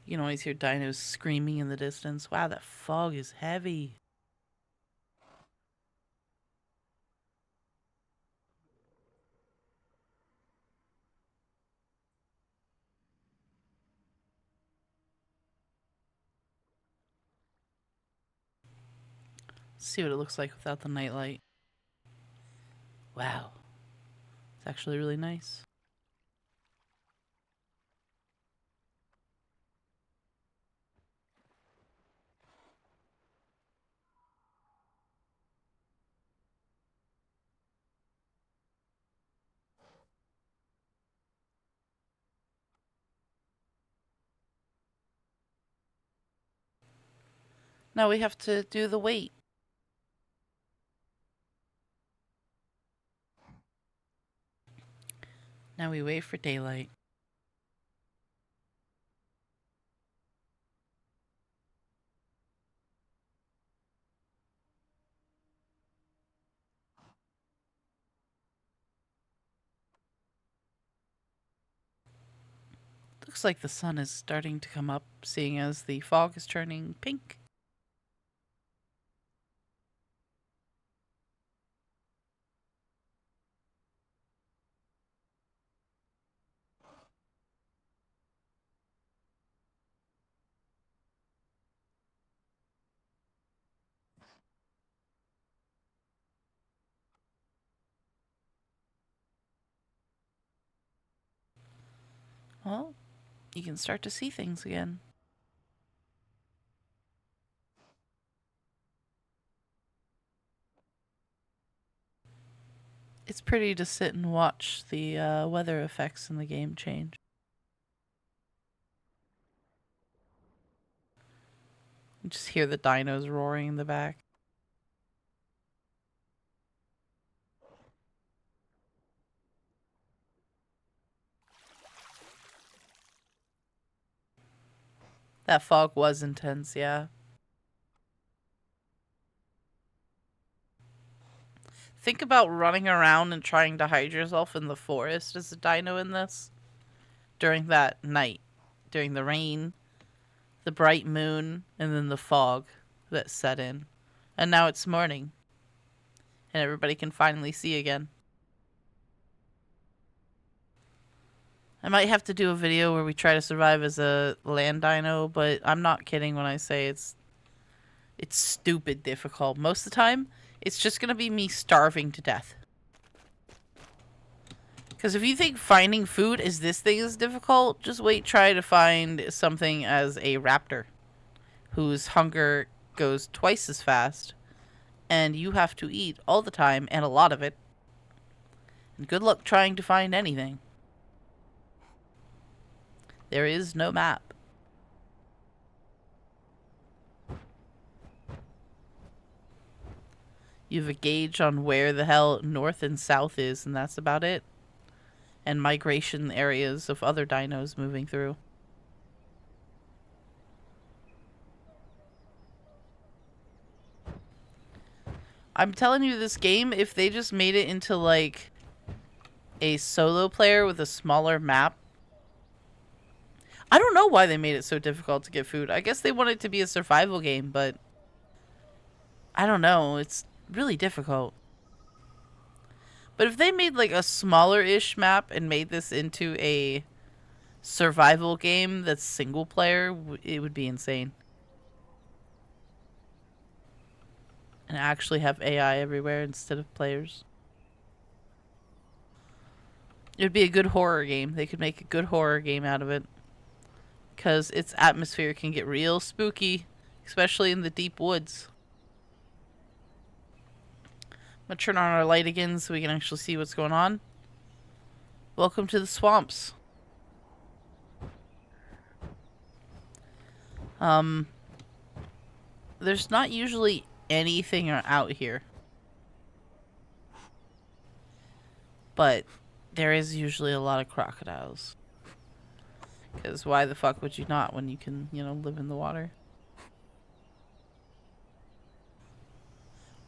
You can always hear dinos screaming in the distance. Wow, that fog is heavy. Let's see what it looks like without the nightlight. Wow. It's actually really nice. Now we have to do the wait. Now we wait for daylight. Looks like the sun is starting to come up, seeing as the fog is turning pink. Well, you can start to see things again. It's pretty to sit and watch the weather effects in the game change. You just hear the dinos roaring in the back. That fog was intense, yeah. Think about running around and trying to hide yourself in the forest as a dino in this during that night, during the rain, the bright moon, and then the fog that set in. And now it's morning, and everybody can finally see again. I might have to do a video where we try to survive as a land dino, but I'm not kidding when I say it's stupid difficult. Most of the time, it's just gonna be me starving to death. Because if you think finding food as this thing is difficult, just wait, try to find something as a raptor, whose hunger goes twice as fast, and you have to eat all the time, and a lot of it. And good luck trying to find anything. There is no map. You have a gauge on where the hell north and south is, and that's about it. And migration areas of other dinos moving through. I'm telling you, this game, if they just made it into like a solo player with a smaller map, I don't know why they made it so difficult to get food. I guess they want it to be a survival game, but I don't know. It's really difficult. But if they made like a smaller-ish map and made this into a survival game that's single player, it would be insane. And actually have AI everywhere instead of players. It would be a good horror game. They could make a good horror game out of it. Because its atmosphere can get real spooky, especially in the deep woods. I'm going to turn on our light again so we can actually see what's going on. Welcome to the swamps. There's not usually anything out here. But there is usually a lot of crocodiles. Because why the fuck would you not when you can, live in the water?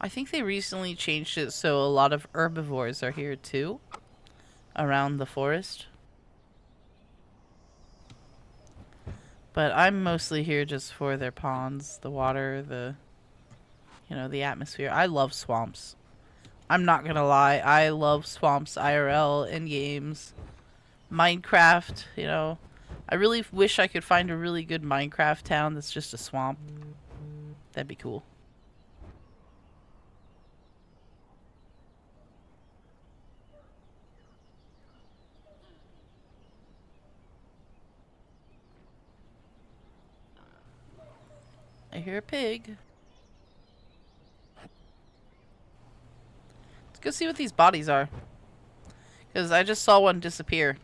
I think they recently changed it so a lot of herbivores are here too. Around the forest. But I'm mostly here just for their ponds, the water, the atmosphere. I love swamps. I'm not gonna lie, I love swamps IRL in games. Minecraft, I really wish I could find a really good Minecraft town that's just a swamp. That'd be cool. I hear a pig. Let's go see what these bodies are. Because I just saw one disappear.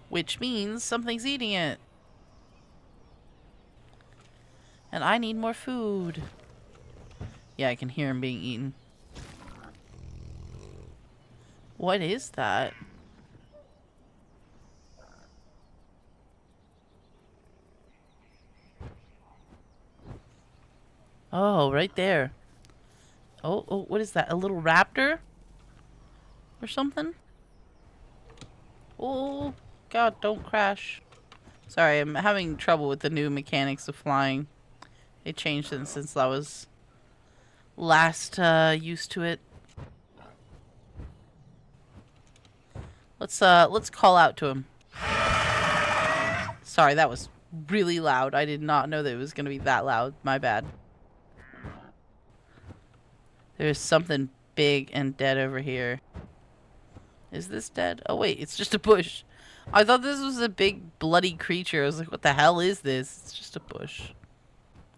Which means something's eating it. And I need more food. Yeah, I can hear him being eaten. What is that? Oh, right there. Oh, oh, what is that? A little raptor or something? Oh, God, don't crash. Sorry, I'm having trouble with the new mechanics of flying. They changed it since I was last used to it. Let's call out to him. Sorry, that was really loud. I did not know that it was gonna be that loud. My bad. There's something big and dead over here. Is this dead? Oh wait, it's just a bush. I thought this was a big bloody creature. I was like, what the hell is this? It's just a bush.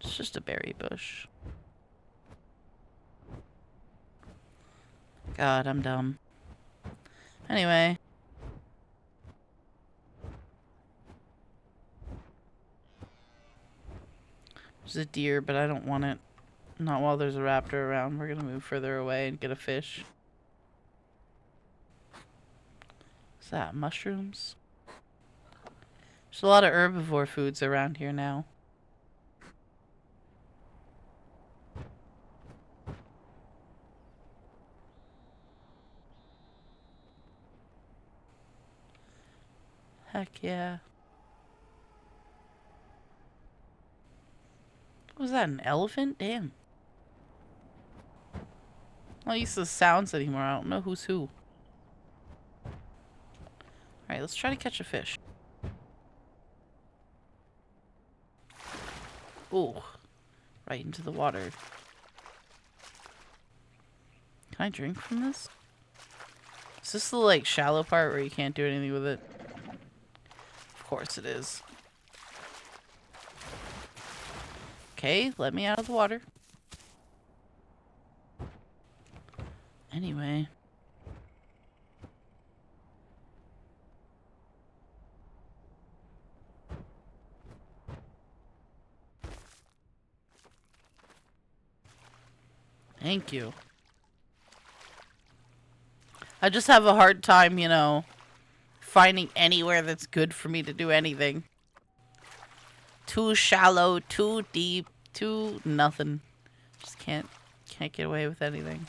It's just a berry bush. God, I'm dumb. Anyway. There's a deer, but I don't want it. Not while there's a raptor around. We're gonna move further away and get a fish. Is that mushrooms? There's a lot of herbivore foods around here now. Heck yeah. Was that an elephant? Damn. I'm not used to the sounds anymore. I don't know who's who. Alright, let's try to catch a fish. Ooh. Right into the water. Can I drink from this? Is this the, like, shallow part where you can't do anything with it? Of course it is. Okay, let me out of the water. Anyway. Thank you. I just have a hard time, you know, finding anywhere that's good for me to do anything. Too shallow, too deep, too nothing. Just can't get away with anything.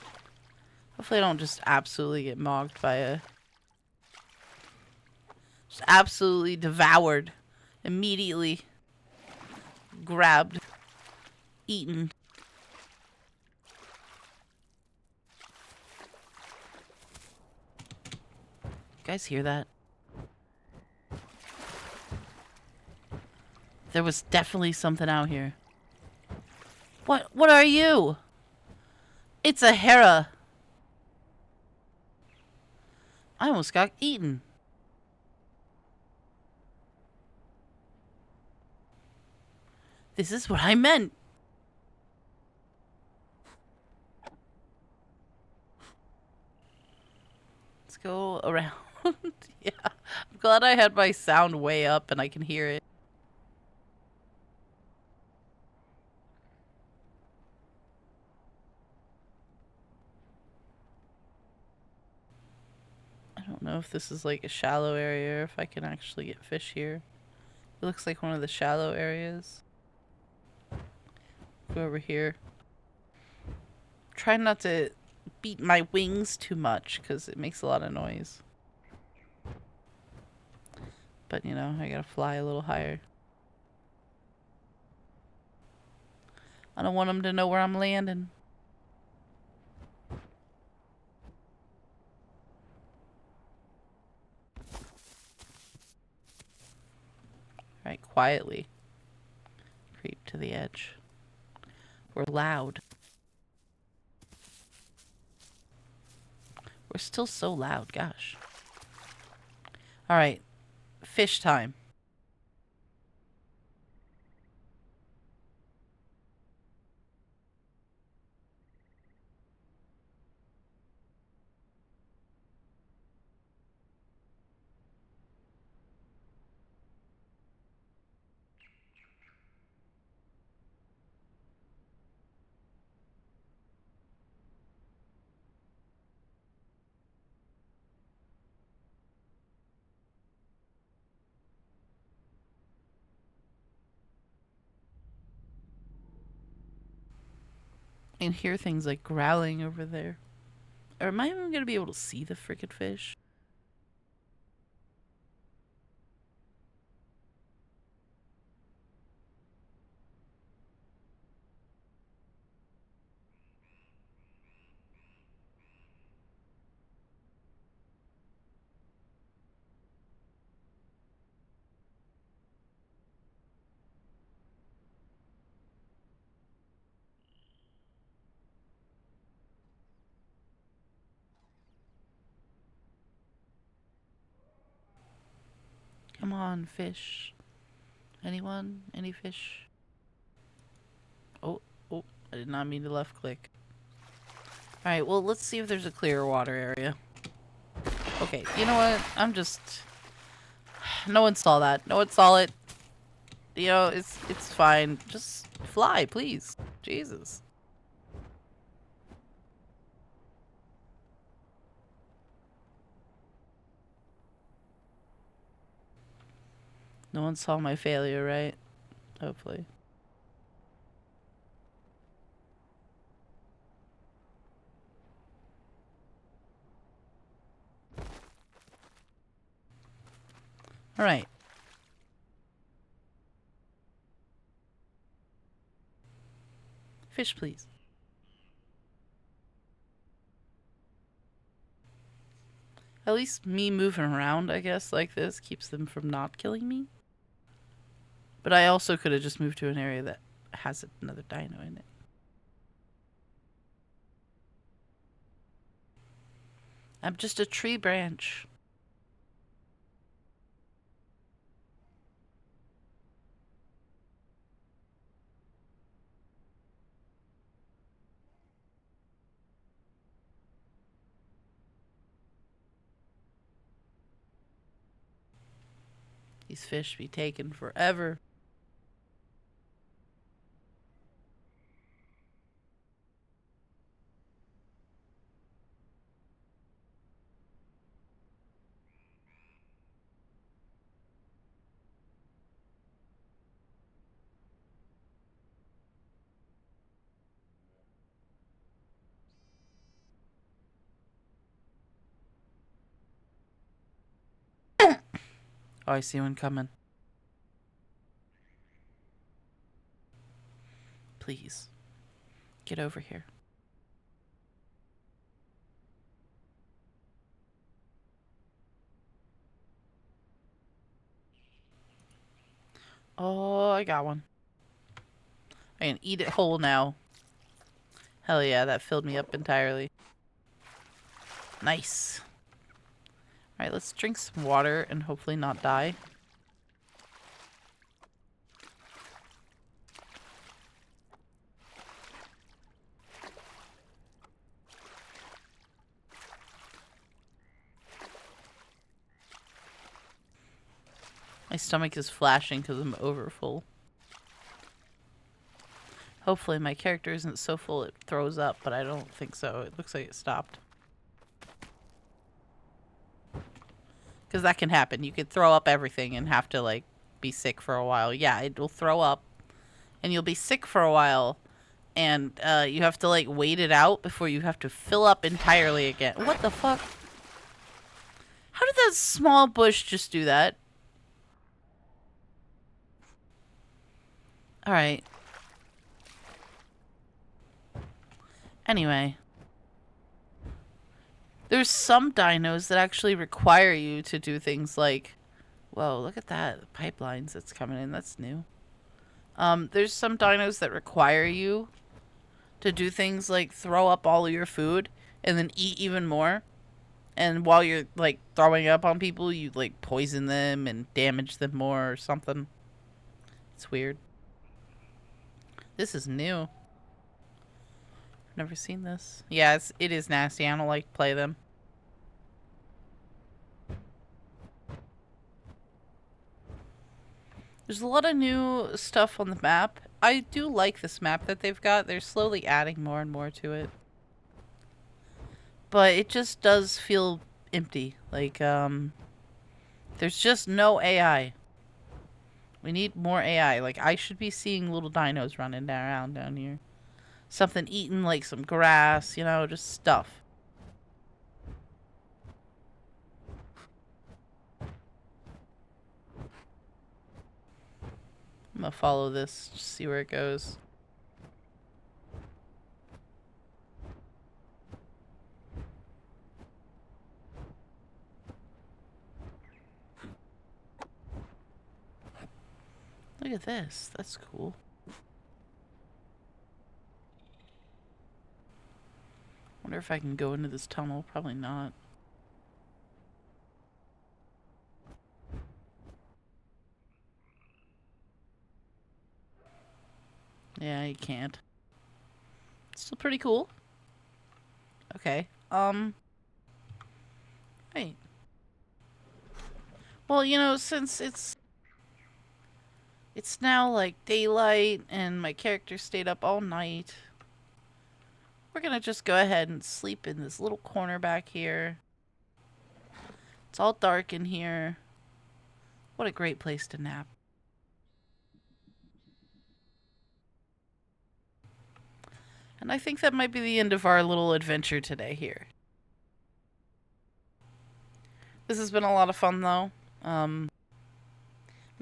Hopefully I don't just absolutely get mogged by a... Just absolutely devoured. Immediately grabbed. Eaten. You guys hear that? There was definitely something out here. What are you? It's a Hera. I almost got eaten. This is what I meant. Let's go around. Yeah. I'm glad I had my sound way up and I can hear it. I don't know if this is like a shallow area or if I can actually get fish here. It looks like one of the shallow areas. Go over here. Try not to beat my wings too much because it makes a lot of noise. But you know, I gotta fly a little higher. I don't want them to know where I'm landing. Right, quietly. Creep to the edge. We're loud. We're still so loud, gosh. Alright, fish time. and hear things like growling over there. Or am I even going to be able to see the frickin' fish? Come on, fish. Anyone? Any fish? Oh, oh, I did not mean to left click. Alright, well, let's see if there's a clear water area. Okay, you know what? I'm just... No one saw that. No one saw it. You know, it's fine. Just fly, please. Jesus. No one saw my failure, right? Hopefully. Alright. Fish, please. At least me moving around, I guess, like this keeps them from not killing me. But I also could have just moved to an area that has another dino in it. I'm just a tree branch. These fish be taking forever. Oh, I see one coming. Please. Get over here. Oh, I got one. I can eat it whole now. Hell yeah, that filled me up entirely. Nice. Alright, let's drink some water and hopefully not die. My stomach is flashing because I'm over full. Hopefully my character isn't so full it throws up, but I don't think so. It looks like it stopped. Because that can happen. You could throw up everything and have to, like, be sick for a while. Yeah, it will throw up. And you'll be sick for a while. And you have to, like, wait it out before you have to fill up entirely again. What the fuck? How did that small bush just do that? Alright. Anyway. There's some dinos that actually require you to do things like... Whoa, look at that. The pipelines that's coming in. That's new. There's some dinos that require you to do things like throw up all of your food and then eat even more. And while you're, like, throwing up on people, you, like, poison them and damage them more or something. It's weird. This is new. Never seen this. Yeah, it is nasty. I don't like to play them. There's a lot of new stuff on the map. I do like this map that they've got. They're slowly adding more and more to it. But it just does feel empty. Like, there's just no AI. We need more AI. Like, I should be seeing little dinos running around down here. something eaten, like some grass, you know, just stuff. I'm gonna follow this, just see where it goes. Look at this. That's cool. Wonder if I can go into this tunnel. Probably not. Yeah, you can't. Still pretty cool. Okay. Wait. Well, you know, since it's now like daylight and my character stayed up all night, we're gonna just go ahead and sleep in this little corner back here. It's all dark in here. What a great place to nap. And I think that might be the end of our little adventure today here. This has been a lot of fun, though. I'm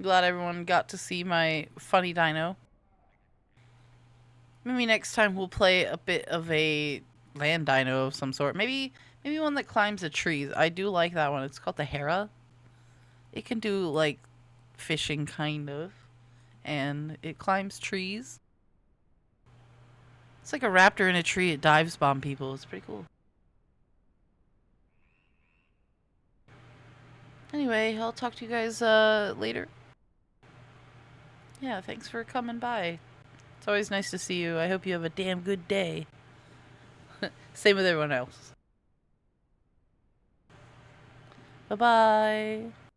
glad everyone got to see my funny dino. Maybe next time we'll play a bit of a land dino of some sort. Maybe one that climbs a tree. I do like that one. It's called the Hera. It can do, like, fishing, kind of. And it climbs trees. It's like a raptor in a tree. It dives bomb people. It's pretty cool. Anyway, I'll talk to you guys later. Yeah, thanks for coming by. It's always nice to see you. I hope you have a damn good day. Same with everyone else. Bye-bye.